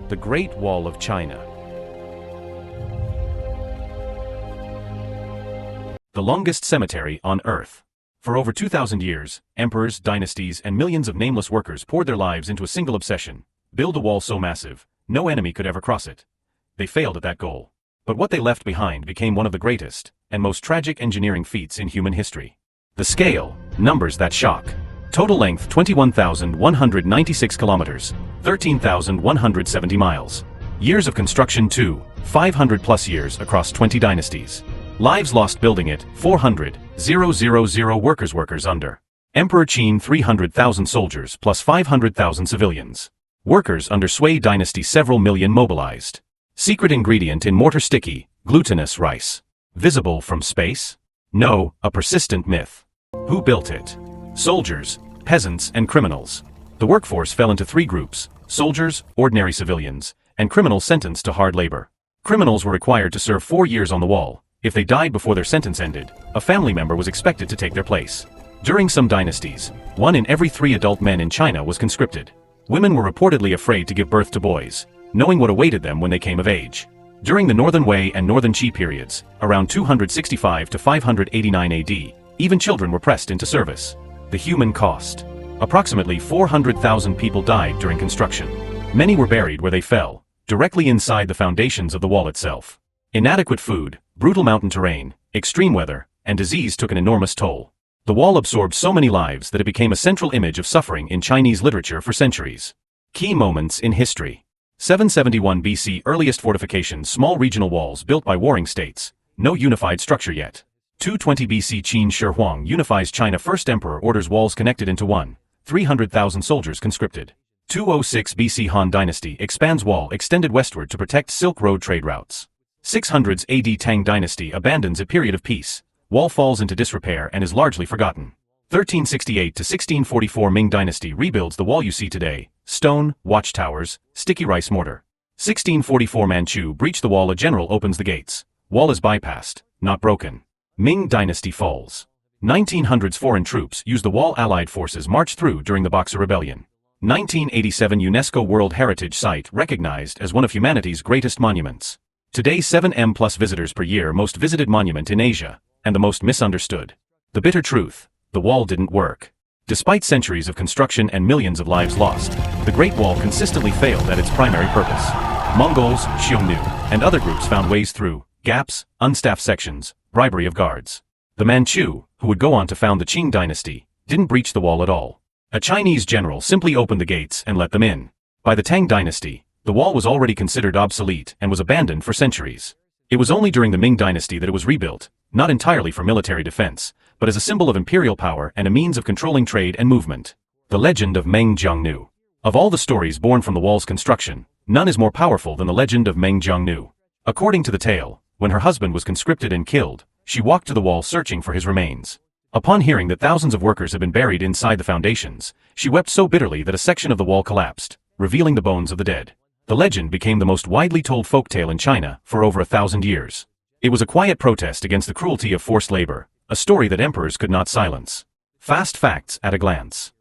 The Great Wall of China. The longest cemetery on Earth. For over 2,000 years, emperors, dynasties, and millions of nameless workers poured their lives into a single obsession: build a wall so massive, no enemy could ever cross it. They failed at that goal. But what they left behind became one of the greatest and most tragic engineering feats in human history. The scale, numbers that shock. Total length 21,196 kilometers, 13,170 miles. Years of construction 500 plus years across 20 dynasties. Lives lost building it 400,000 workers under Emperor Qin, 300,000 soldiers plus 500,000 civilians. Workers under Sui dynasty, several million mobilized. Secret ingredient in mortar: sticky, glutinous rice. Visible from space? No, a persistent myth. Who built it? Soldiers, peasants, and criminals. The workforce fell into three groups: soldiers, ordinary civilians, and criminals sentenced to hard labor. Criminals were required to serve 4 years on the wall. If they died before their sentence ended, a family member was expected to take their place. During some dynasties, 1 in every 3 adult men in China was conscripted. Women were reportedly afraid to give birth to boys, knowing what awaited them when they came of age. During the Northern Wei and Northern Qi periods, around 265 to 589 AD, even children were pressed into service. The human cost. Approximately 400,000 people died during construction. Many were buried where they fell, directly inside the foundations of the wall itself. Inadequate food, brutal mountain terrain, extreme weather, and disease took an enormous toll. The wall absorbed so many lives that it became a central image of suffering in Chinese literature for centuries. Key moments in history. 771 BC, earliest fortifications, small regional walls built by warring states, no unified structure yet. 220 BC, Qin Shi Huang unifies China, first emperor orders walls connected into one, 300,000 soldiers conscripted. 206 BC, Han dynasty expands wall extended westward to protect Silk Road trade routes. 600s AD, Tang dynasty abandons a period of peace, wall falls into disrepair and is largely forgotten. 1368 to 1644, Ming dynasty rebuilds the wall you see today, stone, watchtowers, sticky rice mortar. 1644, Manchu breach the wall, a general opens the gates, wall is bypassed, not broken. Ming dynasty falls. 1900s, foreign troops use the wall, allied forces march through during the Boxer Rebellion. 1987, UNESCO World Heritage Site recognized as one of humanity's greatest monuments. Today, 7M plus visitors per year, most visited monument in Asia, and the most misunderstood. The bitter truth: the wall didn't work. Despite centuries of construction and millions of lives lost, the Great Wall consistently failed at its primary purpose. Mongols, Xiongnu, and other groups found ways through: gaps, unstaffed sections, bribery of guards. The Manchu, who would go on to found the Qing dynasty, didn't breach the wall at all. A Chinese general simply opened the gates and let them in. By the Tang dynasty, the wall was already considered obsolete and was abandoned for centuries. It was only during the Ming dynasty that it was rebuilt, not entirely for military defense, but as a symbol of imperial power and a means of controlling trade and movement. The legend of Meng Jiangnu. Of all the stories born from the wall's construction, none is more powerful than the legend of Meng Jiangnu. According to the tale, when her husband was conscripted and killed, she walked to the wall searching for his remains. Upon hearing that thousands of workers had been buried inside the foundations, she wept so bitterly that a section of the wall collapsed, revealing the bones of the dead. The legend became the most widely told folktale in China for over 1,000 years. It was a quiet protest against the cruelty of forced labor, a story that emperors could not silence. Fast facts at a glance.